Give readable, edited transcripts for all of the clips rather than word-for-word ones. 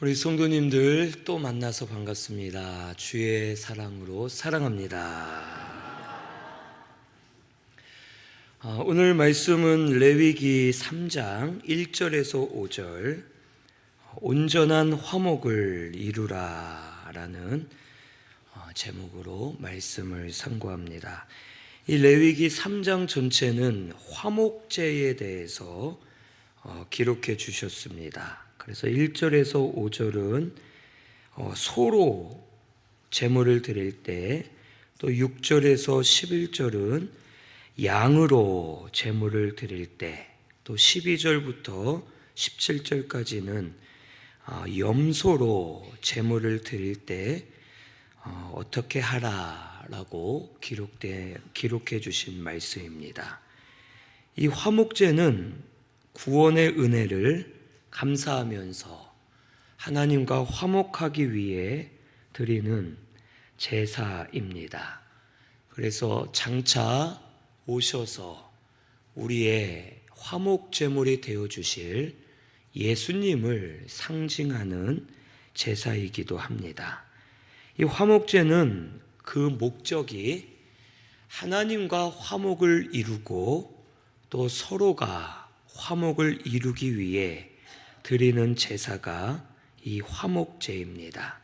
우리 성도님들 또 만나서 반갑습니다. 주의 사랑으로 사랑합니다. 오늘 말씀은 레위기 3장 1절에서 5절 온전한 화목을 이루라 라는 제목으로 말씀을 선고합니다. 이 레위기 3장 전체는 화목제에 대해서 기록해 주셨습니다. 그래서 1절에서 5절은 소로 제물을 드릴 때, 또 6절에서 11절은 양으로 제물을 드릴 때, 또 12절부터 17절까지는 염소로 제물을 드릴 때 어떻게 하라라고 기록해 주신 말씀입니다. 이 화목제는 구원의 은혜를 감사하면서 하나님과 화목하기 위해 드리는 제사입니다. 그래서 장차 오셔서 우리의 화목 제물이 되어 주실 예수님을 상징하는 제사이기도 합니다. 이 화목제는 그 목적이 하나님과 화목을 이루고 또 서로가 화목을 이루기 위해 드리는 제사가 이 화목제입니다.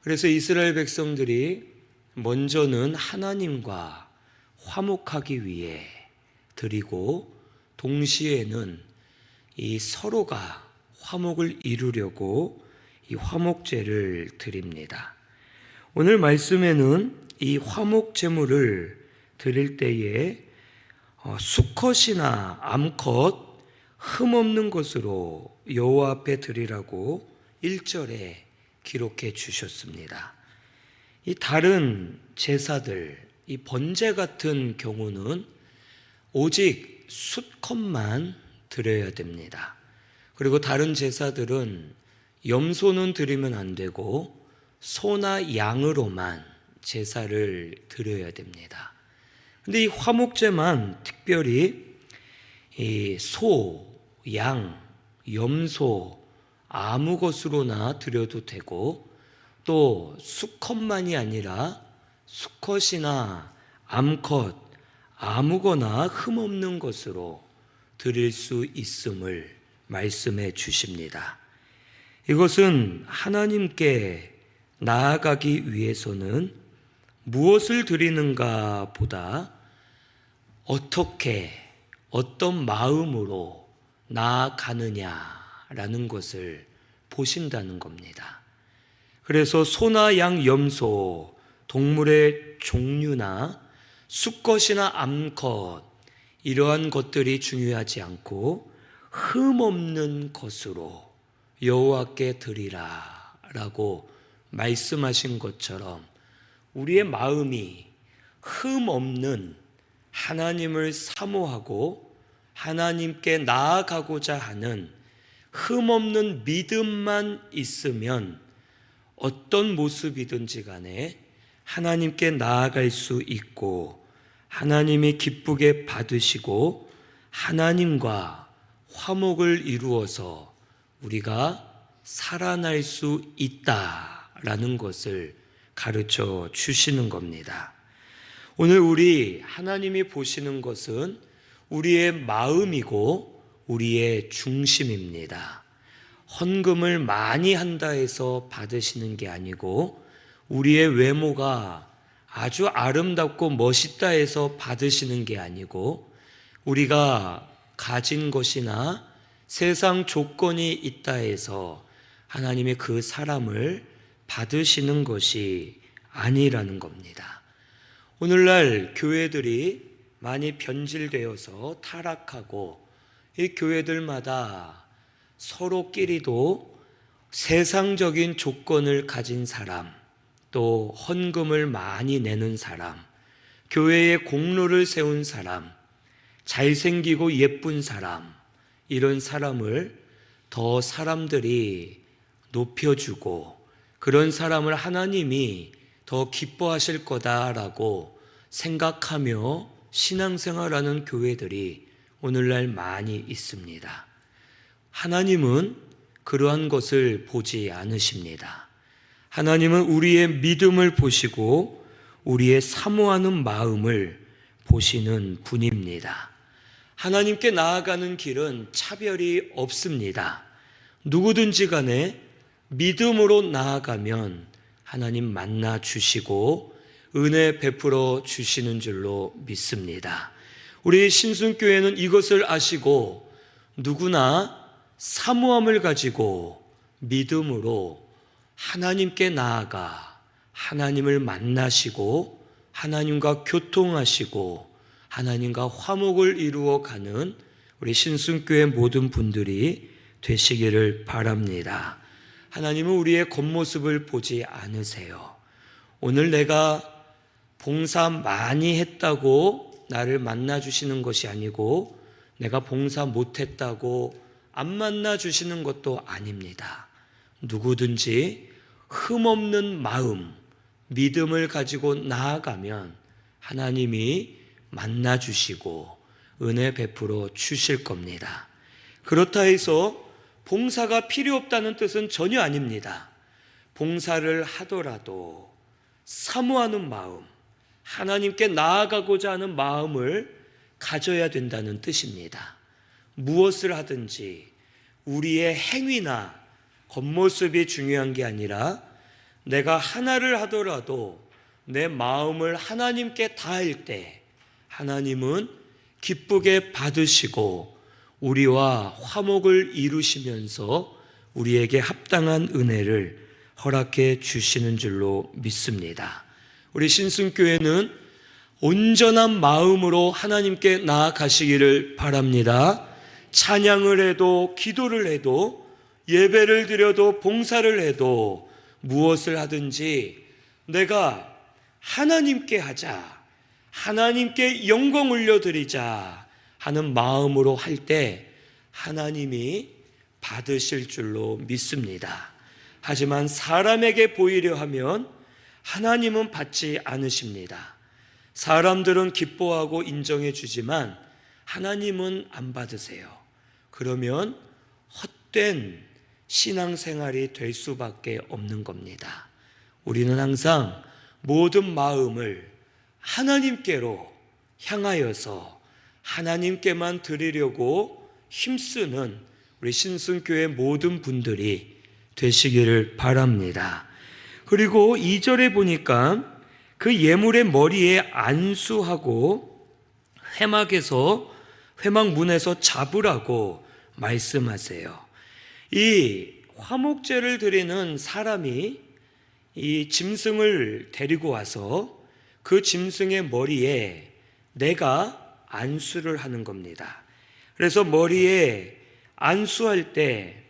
그래서 이스라엘 백성들이 먼저는 하나님과 화목하기 위해 드리고, 동시에는 이 서로가 화목을 이루려고 이 화목제를 드립니다. 오늘 말씀에는 이 화목제물을 드릴 때에 수컷이나 암컷 흠없는 것으로 여호와 앞에 드리라고 1절에 기록해 주셨습니다. 이 다른 제사들, 이 번제 같은 경우는 오직 수컷만 드려야 됩니다. 그리고 다른 제사들은 염소는 드리면 안 되고 소나 양으로만 제사를 드려야 됩니다. 근데 이 화목제만 특별히 이 소, 양, 염소 아무 것으로나 드려도 되고, 또 수컷만이 아니라 수컷이나 암컷 아무거나 흠없는 것으로 드릴 수 있음을 말씀해 주십니다. 이것은 하나님께 나아가기 위해서는 무엇을 드리는가 보다 어떤 마음으로 나아가느냐라는 것을 보신다는 겁니다. 그래서 소나 양, 염소, 동물의 종류나 수컷이나 암컷 이러한 것들이 중요하지 않고 흠없는 것으로 여호와께 드리라 라고 말씀하신 것처럼 우리의 마음이 흠없는 하나님을 사모하고 하나님께 나아가고자 하는 흠없는 믿음만 있으면 어떤 모습이든지 간에 하나님께 나아갈 수 있고, 하나님이 기쁘게 받으시고 하나님과 화목을 이루어서 우리가 살아날 수 있다라는 것을 가르쳐 주시는 겁니다. 오늘 우리 하나님이 보시는 것은 우리의 마음이고 우리의 중심입니다. 헌금을 많이 한다 해서 받으시는 게 아니고, 우리의 외모가 아주 아름답고 멋있다 해서 받으시는 게 아니고, 우리가 가진 것이나 세상 조건이 있다 해서 하나님이 그 사람을 받으시는 것이 아니라는 겁니다. 오늘날 교회들이 많이 변질되어서 타락하고, 이 교회들마다 서로끼리도 세상적인 조건을 가진 사람, 또 헌금을 많이 내는 사람, 교회에 공로를 세운 사람, 잘생기고 예쁜 사람, 이런 사람을 더 사람들이 높여주고 그런 사람을 하나님이 더 기뻐하실 거다라고 생각하며 신앙생활하는 교회들이 오늘날 많이 있습니다. 하나님은 그러한 것을 보지 않으십니다. 하나님은 우리의 믿음을 보시고 우리의 사모하는 마음을 보시는 분입니다. 하나님께 나아가는 길은 차별이 없습니다. 누구든지 간에 믿음으로 나아가면 하나님 만나 주시고 은혜 베풀어 주시는 줄로 믿습니다. 우리 신순교회는 이것을 아시고 누구나 사모함을 가지고 믿음으로 하나님께 나아가 하나님을 만나시고 하나님과 교통하시고 하나님과 화목을 이루어가는 우리 신순교회 모든 분들이 되시기를 바랍니다. 하나님은 우리의 겉모습을 보지 않으세요. 오늘 내가 봉사 많이 했다고 나를 만나 주시는 것이 아니고 내가 봉사 못했다고 안 만나 주시는 것도 아닙니다. 누구든지 흠없는 마음, 믿음을 가지고 나아가면 하나님이 만나 주시고 은혜 베풀어 주실 겁니다. 그렇다 해서 봉사가 필요 없다는 뜻은 전혀 아닙니다. 봉사를 하더라도 사모하는 마음, 하나님께 나아가고자 하는 마음을 가져야 된다는 뜻입니다. 무엇을 하든지 우리의 행위나 겉모습이 중요한 게 아니라 내가 하나를 하더라도 내 마음을 하나님께 다할 때 하나님은 기쁘게 받으시고 우리와 화목을 이루시면서 우리에게 합당한 은혜를 허락해 주시는 줄로 믿습니다. 우리 신순교회는 온전한 마음으로 하나님께 나아가시기를 바랍니다. 찬양을 해도 기도를 해도 예배를 드려도 봉사를 해도 무엇을 하든지 내가 하나님께 하자, 하나님께 영광 올려드리자 하는 마음으로 할 때 하나님이 받으실 줄로 믿습니다. 하지만 사람에게 보이려 하면 하나님은 받지 않으십니다. 사람들은 기뻐하고 인정해 주지만 하나님은 안 받으세요. 그러면 헛된 신앙생활이 될 수밖에 없는 겁니다. 우리는 항상 모든 마음을 하나님께로 향하여서 하나님께만 드리려고 힘쓰는 우리 신순교회 모든 분들이 되시기를 바랍니다. 그리고 2절에 보니까 그 예물의 머리에 안수하고 회막문에서 잡으라고 말씀하세요. 이 화목제를 드리는 사람이 이 짐승을 데리고 와서 그 짐승의 머리에 내가 안수를 하는 겁니다. 그래서 머리에 안수할 때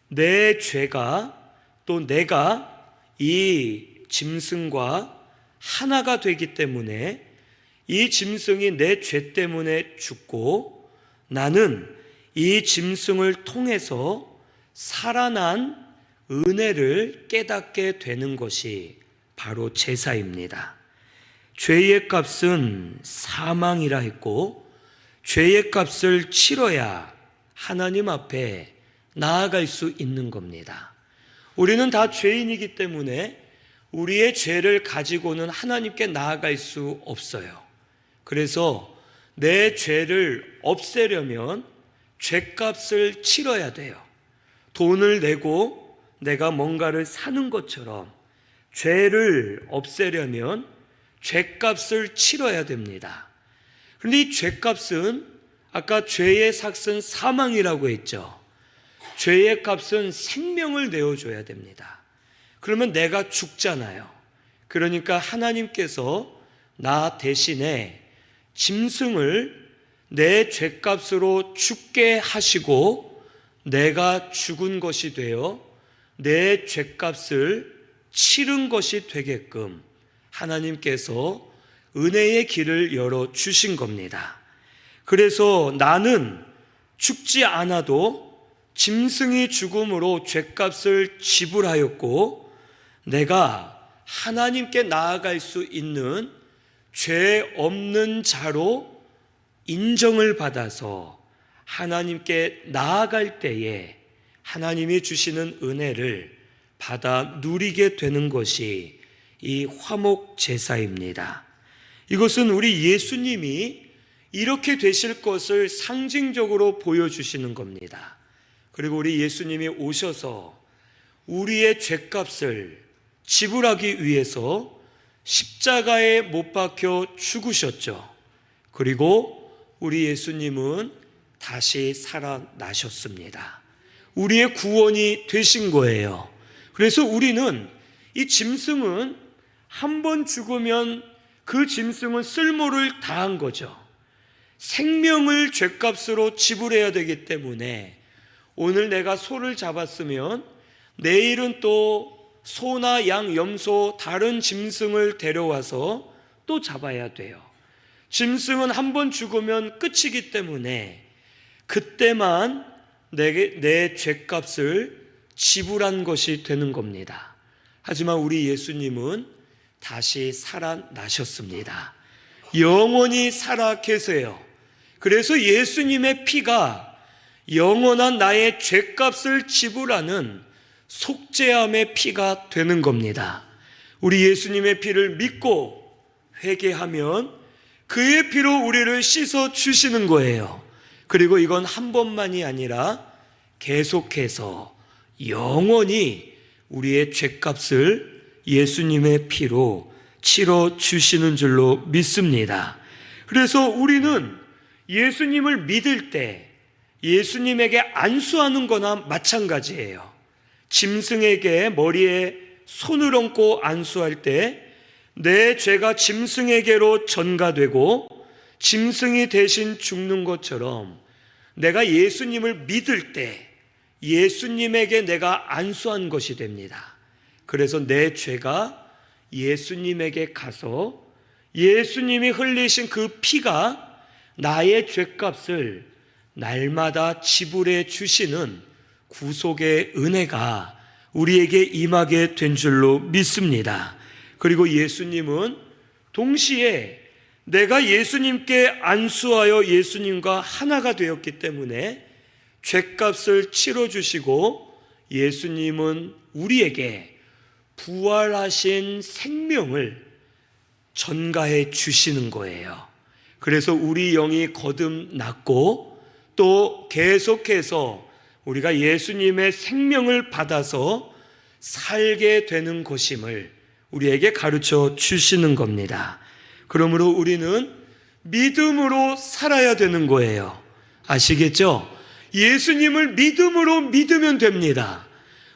내 죄가 또 내가 이 짐승과 하나가 되기 때문에 이 짐승이 내 죄 때문에 죽고 나는 이 짐승을 통해서 살아난 은혜를 깨닫게 되는 것이 바로 제사입니다. 죄의 값은 사망이라 했고 죄의 값을 치러야 하나님 앞에 나아갈 수 있는 겁니다. 우리는 다 죄인이기 때문에 우리의 죄를 가지고는 하나님께 나아갈 수 없어요. 그래서 내 죄를 없애려면 죄값을 치러야 돼요. 돈을 내고 내가 뭔가를 사는 것처럼 죄를 없애려면 죄값을 치러야 됩니다. 그런데 이 죄값은 아까 죄의 삭은 사망이라고 했죠. 죄의 값은 생명을 내어줘야 됩니다. 그러면 내가 죽잖아요. 그러니까 하나님께서 나 대신에 짐승을 내 죄값으로 죽게 하시고 내가 죽은 것이 되어 내 죄값을 치른 것이 되게끔 하나님께서 은혜의 길을 열어주신 겁니다. 그래서 나는 죽지 않아도 짐승이 죽음으로 죄값을 지불하였고 내가 하나님께 나아갈 수 있는 죄 없는 자로 인정을 받아서 하나님께 나아갈 때에 하나님이 주시는 은혜를 받아 누리게 되는 것이 이 화목 제사입니다. 이것은 우리 예수님이 이렇게 되실 것을 상징적으로 보여주시는 겁니다. 그리고 우리 예수님이 오셔서 우리의 죄값을 지불하기 위해서 십자가에 못 박혀 죽으셨죠. 그리고 우리 예수님은 다시 살아나셨습니다. 우리의 구원이 되신 거예요. 그래서 우리는 이 짐승은 한 번 죽으면 그 짐승은 쓸모를 다한 거죠. 생명을 죄값으로 지불해야 되기 때문에 오늘 내가 소를 잡았으면 내일은 또 소나 양, 염소, 다른 짐승을 데려와서 또 잡아야 돼요. 짐승은 한 번 죽으면 끝이기 때문에 그때만 내 죄값을 지불한 것이 되는 겁니다. 하지만 우리 예수님은 다시 살아나셨습니다. 영원히 살아 계세요. 그래서 예수님의 피가 영원한 나의 죄값을 지불하는 속죄함의 피가 되는 겁니다. 우리 예수님의 피를 믿고 회개하면 그의 피로 우리를 씻어 주시는 거예요. 그리고 이건 한 번만이 아니라 계속해서 영원히 우리의 죄값을 예수님의 피로 치러 주시는 줄로 믿습니다. 그래서 우리는 예수님을 믿을 때 예수님에게 안수하는 거나 마찬가지예요. 짐승에게 머리에 손을 얹고 안수할 때 내 죄가 짐승에게로 전가되고 짐승이 대신 죽는 것처럼 내가 예수님을 믿을 때 예수님에게 내가 안수한 것이 됩니다. 그래서 내 죄가 예수님에게 가서 예수님이 흘리신 그 피가 나의 죄값을 날마다 지불해 주시는 구속의 은혜가 우리에게 임하게 된 줄로 믿습니다. 그리고 예수님은 동시에 내가 예수님께 안수하여 예수님과 하나가 되었기 때문에 죄값을 치러주시고 예수님은 우리에게 부활하신 생명을 전가해 주시는 거예요. 그래서 우리 영이 거듭났고 또 계속해서 우리가 예수님의 생명을 받아서 살게 되는 것임을 우리에게 가르쳐 주시는 겁니다. 그러므로 우리는 믿음으로 살아야 되는 거예요. 아시겠죠? 예수님을 믿음으로 믿으면 됩니다.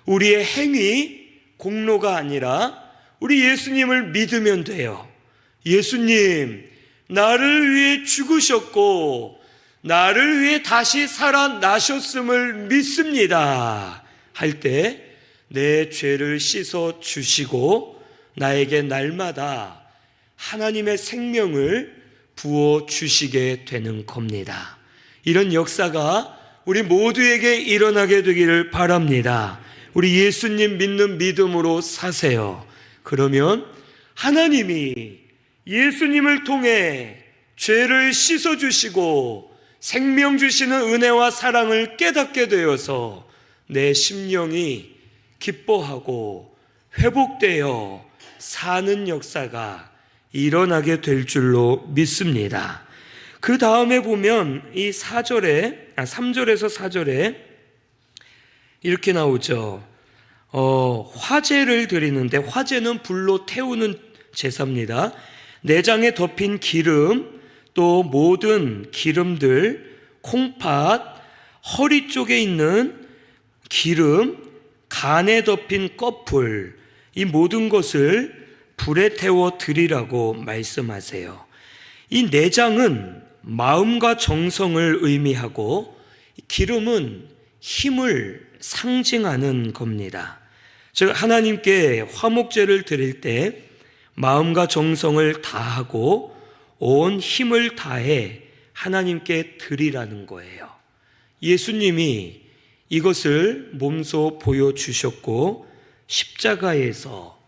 우리의 행위, 공로가 아니라 우리 예수님을 믿으면 돼요. 예수님, 나를 위해 죽으셨고 나를 위해 다시 살아나셨음을 믿습니다 할 때 내 죄를 씻어 주시고 나에게 날마다 하나님의 생명을 부어 주시게 되는 겁니다. 이런 역사가 우리 모두에게 일어나게 되기를 바랍니다. 우리 예수님 믿는 믿음으로 사세요. 그러면 하나님이 예수님을 통해 죄를 씻어주시고 생명 주시는 은혜와 사랑을 깨닫게 되어서 내 심령이 기뻐하고 회복되어 사는 역사가 일어나게 될 줄로 믿습니다. 그 다음에 보면 이 3절에서 4절에 이렇게 나오죠. 화제를 드리는데 화제는 불로 태우는 제사입니다. 내장에 덮인 기름, 또 모든 기름들, 콩팥, 허리 쪽에 있는 기름, 간에 덮인 꺼풀, 이 모든 것을 불에 태워 드리라고 말씀하세요. 이 내장은 마음과 정성을 의미하고 기름은 힘을 상징하는 겁니다. 즉 하나님께 화목제를 드릴 때 마음과 정성을 다하고 온 힘을 다해 하나님께 드리라는 거예요. 예수님이 이것을 몸소 보여주셨고 십자가에서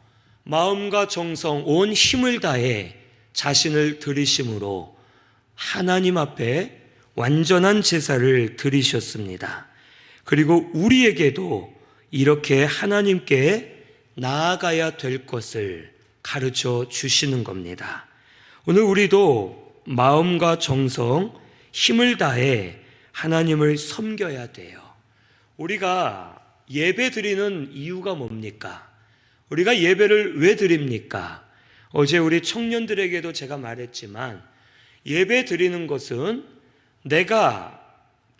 마음과 정성, 온 힘을 다해 자신을 드리심으로 하나님 앞에 완전한 제사를 드리셨습니다. 그리고 우리에게도 이렇게 하나님께 나아가야 될 것을 가르쳐 주시는 겁니다. 오늘 우리도 마음과 정성, 힘을 다해 하나님을 섬겨야 돼요. 우리가 예배 드리는 이유가 뭡니까? 우리가 예배를 왜 드립니까? 어제 우리 청년들에게도 제가 말했지만 예배 드리는 것은 내가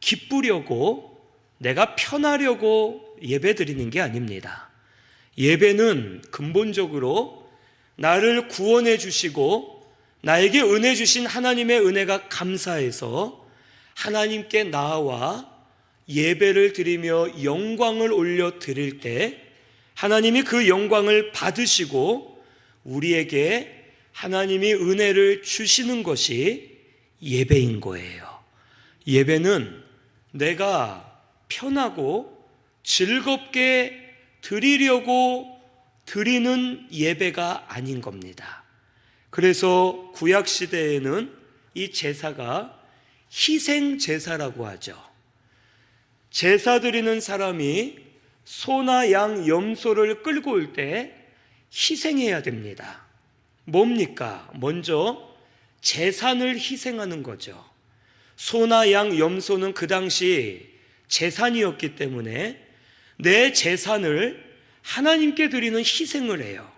기쁘려고, 내가 편하려고 예배 드리는 게 아닙니다. 예배는 근본적으로 나를 구원해 주시고 나에게 은혜 주신 하나님의 은혜가 감사해서 하나님께 나아와 예배를 드리며 영광을 올려 드릴 때 하나님이 그 영광을 받으시고 우리에게 하나님이 은혜를 주시는 것이 예배인 거예요. 예배는 내가 편하고 즐겁게 드리려고 드리는 예배가 아닌 겁니다. 그래서 구약시대에는 이 제사가 희생제사라고 하죠. 제사 드리는 사람이 소나 양, 염소를 끌고 올 때 희생해야 됩니다. 뭡니까? 먼저 재산을 희생하는 거죠. 소나 양, 염소는 그 당시 재산이었기 때문에 내 재산을 하나님께 드리는 희생을 해요.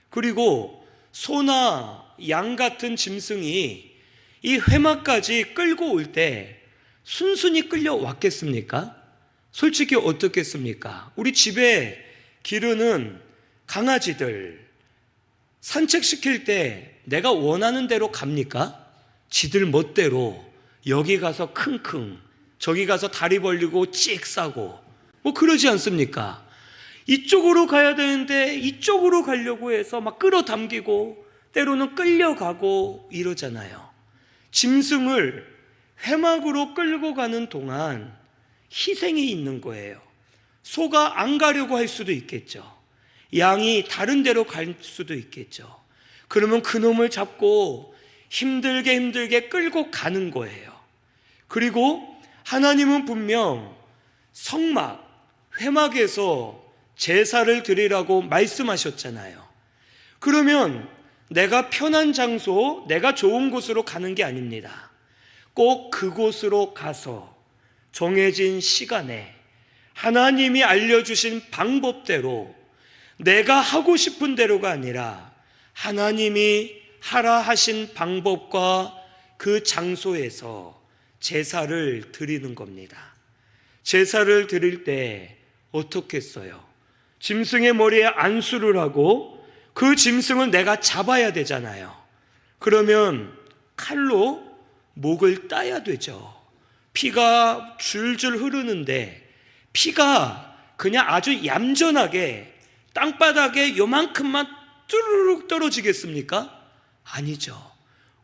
그리고 소나 양 같은 짐승이 이 회막까지 끌고 올 때 순순히 끌려왔겠습니까? 솔직히 어떻겠습니까? 우리 집에 기르는 강아지들 산책시킬 때 내가 원하는 대로 갑니까? 지들 멋대로 여기 가서 킁킁, 저기 가서 다리 벌리고 찍 싸고 뭐 그러지 않습니까? 이쪽으로 가야 되는데 이쪽으로 가려고 해서 막 끌어당기고 때로는 끌려가고 이러잖아요. 짐승을 회막으로 끌고 가는 동안 희생이 있는 거예요. 소가 안 가려고 할 수도 있겠죠. 양이 다른 데로 갈 수도 있겠죠. 그러면 그놈을 잡고 힘들게 끌고 가는 거예요. 그리고 하나님은 분명 성막, 회막에서 제사를 드리라고 말씀하셨잖아요. 그러면 내가 편한 장소, 내가 좋은 곳으로 가는 게 아닙니다. 꼭 그곳으로 가서 정해진 시간에 하나님이 알려주신 방법대로 내가 하고 싶은 대로가 아니라 하나님이 하라 하신 방법과 그 장소에서 제사를 드리는 겁니다. 제사를 드릴 때 어떻게 써요? 짐승의 머리에 안수를 하고 그 짐승을 내가 잡아야 되잖아요. 그러면 칼로 목을 따야 되죠. 피가 줄줄 흐르는데 피가 그냥 아주 얌전하게 땅바닥에 요만큼만 뚜루룩 떨어지겠습니까? 아니죠.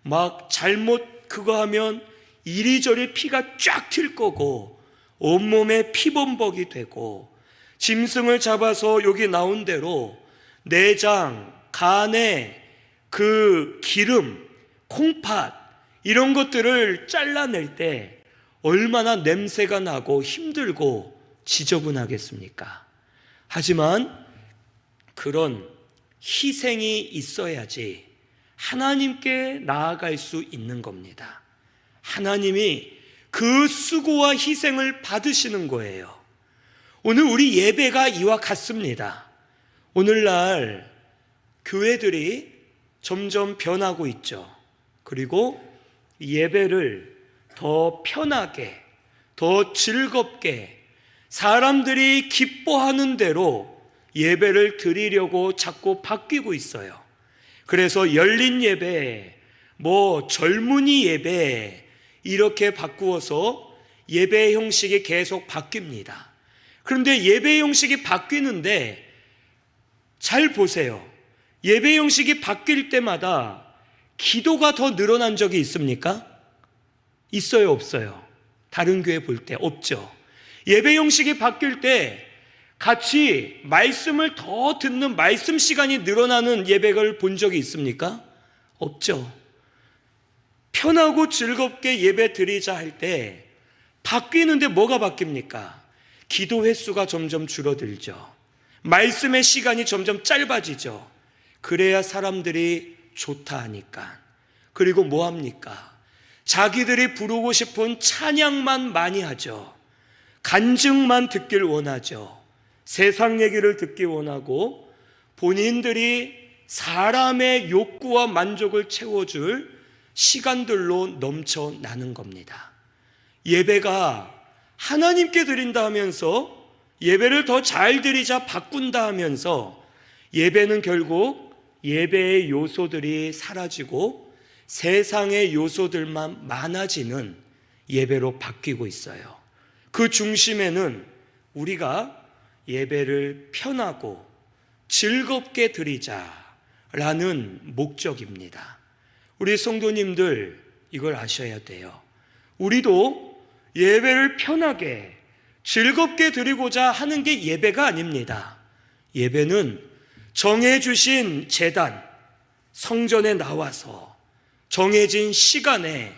막 잘못 그거 하면 이리저리 피가 쫙 튈 거고 온몸에 피범벅이 되고 짐승을 잡아서 여기 나온 대로 내장, 간에 그 기름, 콩팥 이런 것들을 잘라낼 때 얼마나 냄새가 나고 힘들고 지저분하겠습니까? 하지만 그런 희생이 있어야지 하나님께 나아갈 수 있는 겁니다. 하나님이 그 수고와 희생을 받으시는 거예요. 오늘 우리 예배가 이와 같습니다. 오늘날 교회들이 점점 변하고 있죠. 그리고 예배를 더 편하게, 더 즐겁게 사람들이 기뻐하는 대로 예배를 드리려고 자꾸 바뀌고 있어요. 그래서 열린 예배, 젊은이 예배 이렇게 바꾸어서 예배 형식이 계속 바뀝니다. 그런데 예배 형식이 바뀌는데 잘 보세요. 예배 형식이 바뀔 때마다 기도가 더 늘어난 적이 있습니까? 있어요, 없어요? 다른 교회 볼 때 없죠. 예배 형식이 바뀔 때 같이 말씀을 더 듣는 말씀 시간이 늘어나는 예배를 본 적이 있습니까? 없죠. 편하고 즐겁게 예배 드리자 할 때 바뀌는데 뭐가 바뀝니까? 기도 횟수가 점점 줄어들죠. 말씀의 시간이 점점 짧아지죠. 그래야 사람들이 좋다 하니까. 그리고 뭐 합니까? 자기들이 부르고 싶은 찬양만 많이 하죠. 간증만 듣길 원하죠. 세상 얘기를 듣기 원하고 본인들이 사람의 욕구와 만족을 채워줄 시간들로 넘쳐나는 겁니다. 예배가 하나님께 드린다 하면서 예배를 더 잘 드리자 바꾼다 하면서 예배는 결국 예배의 요소들이 사라지고 세상의 요소들만 많아지는 예배로 바뀌고 있어요. 그 중심에는 우리가 예배를 편하고 즐겁게 드리자라는 목적입니다. 우리 성도님들 이걸 아셔야 돼요. 우리도 예배를 편하게 즐겁게 드리고자 하는 게 예배가 아닙니다. 예배는 정해주신 제단, 성전에 나와서 정해진 시간에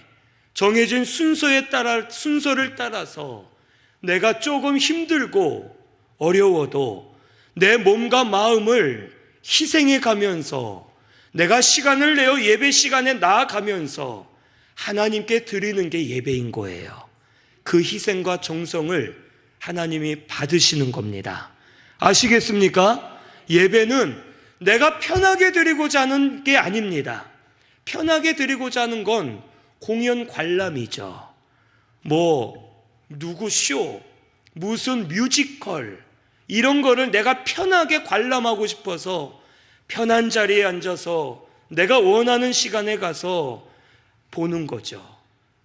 정해진 순서를 따라서 내가 조금 힘들고 어려워도 내 몸과 마음을 희생해 가면서 내가 시간을 내어 예배 시간에 나아가면서 하나님께 드리는 게 예배인 거예요. 그 희생과 정성을 하나님이 받으시는 겁니다. 아시겠습니까? 예배는 내가 편하게 드리고자 하는 게 아닙니다. 편하게 드리고자 하는 건 공연 관람이죠. 누구 쇼, 무슨 뮤지컬 이런 거를 내가 편하게 관람하고 싶어서 편한 자리에 앉아서 내가 원하는 시간에 가서 보는 거죠.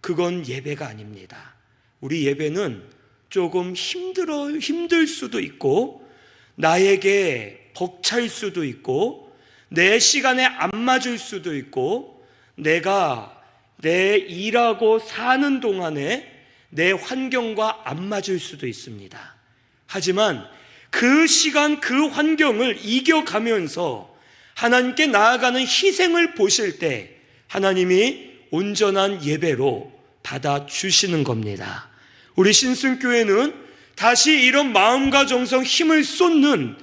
그건 예배가 아닙니다. 우리 예배는 조금 힘들 수도 있고 나에게 벅찰 수도 있고 내 시간에 안 맞을 수도 있고 내가 내 일하고 사는 동안에 내 환경과 안 맞을 수도 있습니다. 하지만 그 시간 그 환경을 이겨가면서 하나님께 나아가는 희생을 보실 때 하나님이 온전한 예배로 받아주시는 겁니다. 우리 신승교회는 다시 이런 마음과 정성 힘을 쏟는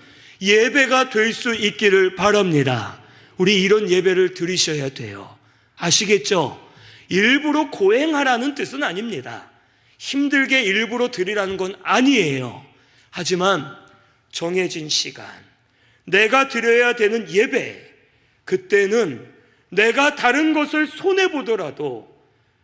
예배가 될 수 있기를 바랍니다. 우리 이런 예배를 드리셔야 돼요. 아시겠죠? 일부러 고행하라는 뜻은 아닙니다. 힘들게 일부러 드리라는 건 아니에요. 하지만 정해진 시간, 내가 드려야 되는 예배, 그때는 내가 다른 것을 손해보더라도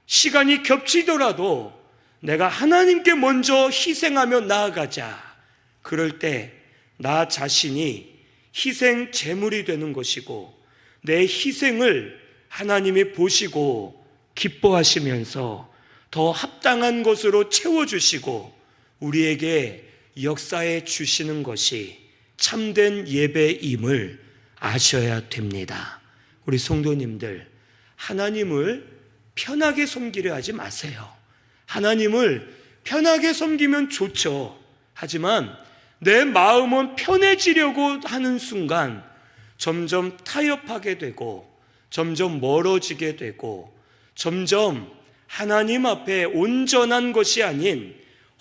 시간이 겹치더라도 내가 하나님께 먼저 희생하며 나아가자. 그럴 때 나 자신이 희생 제물이 되는 것이고 내 희생을 하나님이 보시고 기뻐하시면서 더 합당한 것으로 채워주시고 우리에게 역사해 주시는 것이 참된 예배임을 아셔야 됩니다. 우리 성도님들, 하나님을 편하게 섬기려 하지 마세요. 하나님을 편하게 섬기면 좋죠. 하지만 내 마음은 편해지려고 하는 순간 점점 타협하게 되고 점점 멀어지게 되고 점점 하나님 앞에 온전한 것이 아닌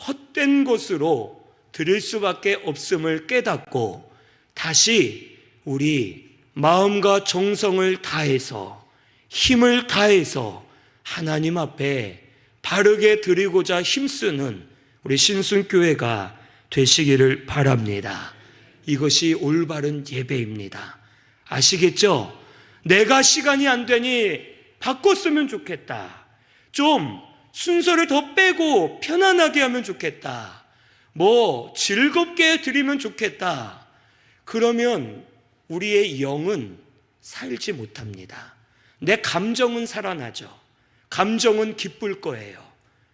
헛된 것으로 드릴 수밖에 없음을 깨닫고 다시 우리 마음과 정성을 다해서 힘을 다해서 하나님 앞에 바르게 드리고자 힘쓰는 우리 신순교회가 되시기를 바랍니다. 이것이 올바른 예배입니다. 아시겠죠? 내가 시간이 안 되니 바꿨으면 좋겠다. 좀 순서를 더 빼고 편안하게 하면 좋겠다. 즐겁게 드리면 좋겠다. 그러면 우리의 영은 살지 못합니다. 내 감정은 살아나죠. 감정은 기쁠 거예요.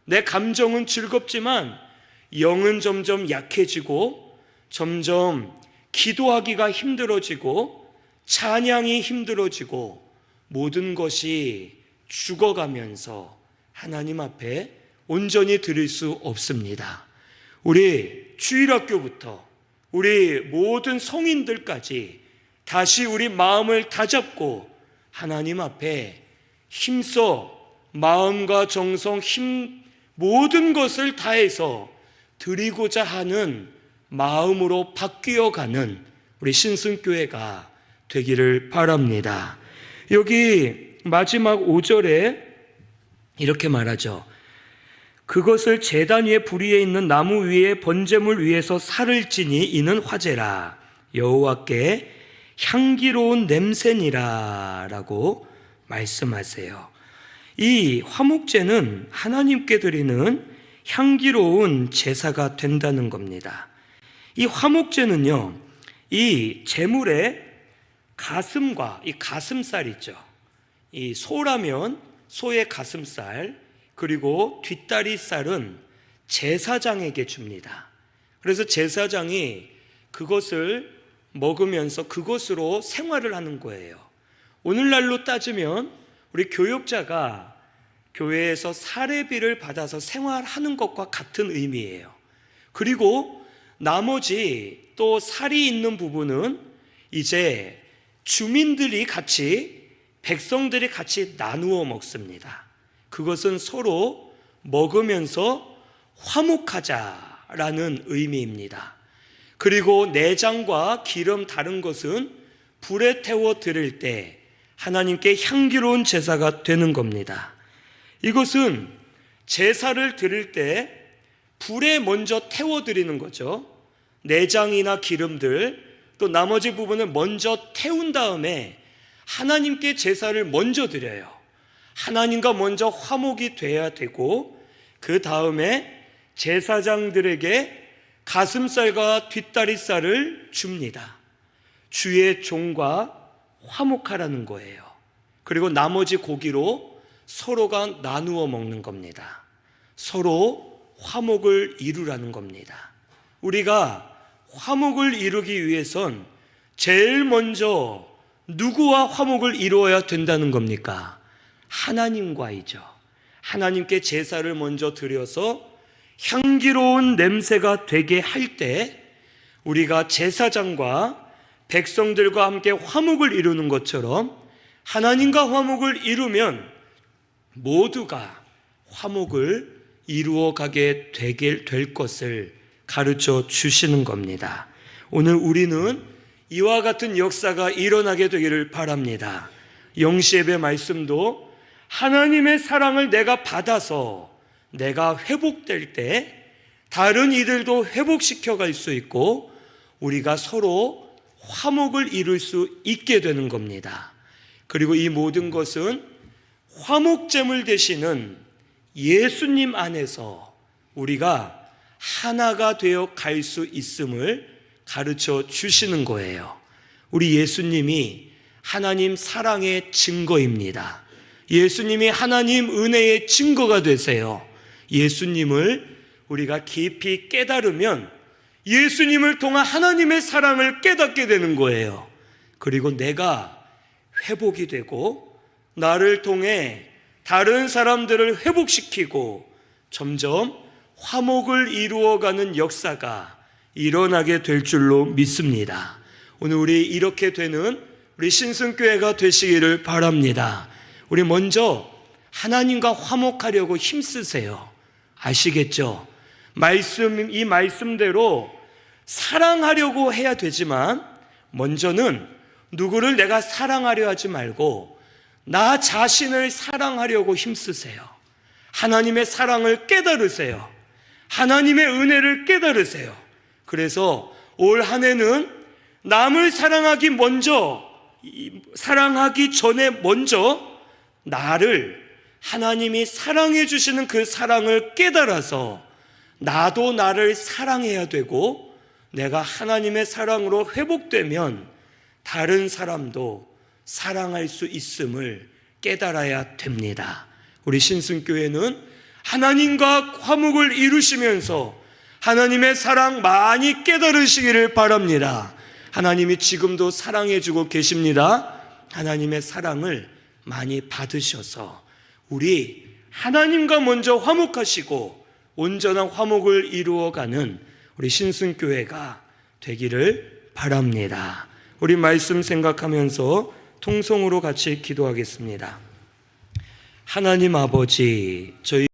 내 감정은 즐겁지만 영은 점점 약해지고 점점 기도하기가 힘들어지고 찬양이 힘들어지고 모든 것이 죽어가면서 하나님 앞에 온전히 드릴 수 없습니다. 우리 주일학교부터 우리 모든 성인들까지 다시 우리 마음을 다잡고 하나님 앞에 힘써 마음과 정성, 힘 모든 것을 다해서 드리고자 하는 마음으로 바뀌어가는 우리 신승교회가 되기를 바랍니다. 여기 마지막 5절에 이렇게 말하죠. 그것을 제단 위에 불 위에 있는 나무 위에 번제물 위에서 살을 찌니 이는 화제라 여호와께 향기로운 냄새니라 라고 말씀하세요. 이 화목제는 하나님께 드리는 향기로운 제사가 된다는 겁니다. 이 화목제는요, 이 제물의 가슴과 이 가슴살 있죠. 이 소라면 소의 가슴살, 그리고 뒷다리살은 제사장에게 줍니다. 그래서 제사장이 그것을 먹으면서 그것으로 생활을 하는 거예요. 오늘날로 따지면 우리 교역자가 교회에서 사례비를 받아서 생활하는 것과 같은 의미예요. 그리고 나머지 또 살이 있는 부분은 이제 주민들이 같이, 백성들이 같이 나누어 먹습니다. 그것은 서로 먹으면서 화목하자라는 의미입니다. 그리고 내장과 기름 다른 것은 불에 태워 드릴 때 하나님께 향기로운 제사가 되는 겁니다. 이것은 제사를 드릴 때 불에 먼저 태워 드리는 거죠. 내장이나 기름들 또 나머지 부분을 먼저 태운 다음에 하나님께 제사를 먼저 드려요. 하나님과 먼저 화목이 돼야 되고 그 다음에 제사장들에게 가슴살과 뒷다리살을 줍니다. 주의 종과 화목하라는 거예요. 그리고 나머지 고기로 서로가 나누어 먹는 겁니다. 서로 화목을 이루라는 겁니다. 우리가 화목을 이루기 위해선 제일 먼저 누구와 화목을 이루어야 된다는 겁니까? 하나님과이죠. 하나님께 제사를 먼저 드려서 향기로운 냄새가 되게 할 때 우리가 제사장과 백성들과 함께 화목을 이루는 것처럼 하나님과 화목을 이루면 모두가 화목을 이루어가게 될 것을 가르쳐 주시는 겁니다. 오늘 우리는 이와 같은 역사가 일어나게 되기를 바랍니다. 영시예배 말씀도 하나님의 사랑을 내가 받아서 내가 회복될 때 다른 이들도 회복시켜 갈 수 있고 우리가 서로 화목을 이룰 수 있게 되는 겁니다. 그리고 이 모든 것은 화목제물 되시는 예수님 안에서 우리가 하나가 되어 갈 수 있음을 가르쳐 주시는 거예요. 우리 예수님이 하나님 사랑의 증거입니다. 예수님이 하나님 은혜의 증거가 되세요. 예수님을 우리가 깊이 깨달으면 예수님을 통한 하나님의 사랑을 깨닫게 되는 거예요. 그리고 내가 회복이 되고 나를 통해 다른 사람들을 회복시키고 점점 화목을 이루어가는 역사가 일어나게 될 줄로 믿습니다. 오늘 우리 이렇게 되는 우리 신승교회가 되시기를 바랍니다. 우리 먼저 하나님과 화목하려고 힘쓰세요. 아시겠죠? 이 말씀대로 사랑하려고 해야 되지만 먼저는 누구를 내가 사랑하려 하지 말고 나 자신을 사랑하려고 힘쓰세요. 하나님의 사랑을 깨달으세요. 하나님의 은혜를 깨달으세요. 그래서 올 한 해는 남을 사랑하기 전에 먼저 나를 하나님이 사랑해 주시는 그 사랑을 깨달아서 나도 나를 사랑해야 되고 내가 하나님의 사랑으로 회복되면 다른 사람도 사랑할 수 있음을 깨달아야 됩니다. 우리 신승교회는 하나님과 화목을 이루시면서 하나님의 사랑 많이 깨달으시기를 바랍니다. 하나님이 지금도 사랑해 주고 계십니다. 하나님의 사랑을 많이 받으셔서 우리 하나님과 먼저 화목하시고 온전한 화목을 이루어가는 우리 신승교회가 되기를 바랍니다. 우리 말씀 생각하면서 통성으로 같이 기도하겠습니다. 하나님 아버지, 저희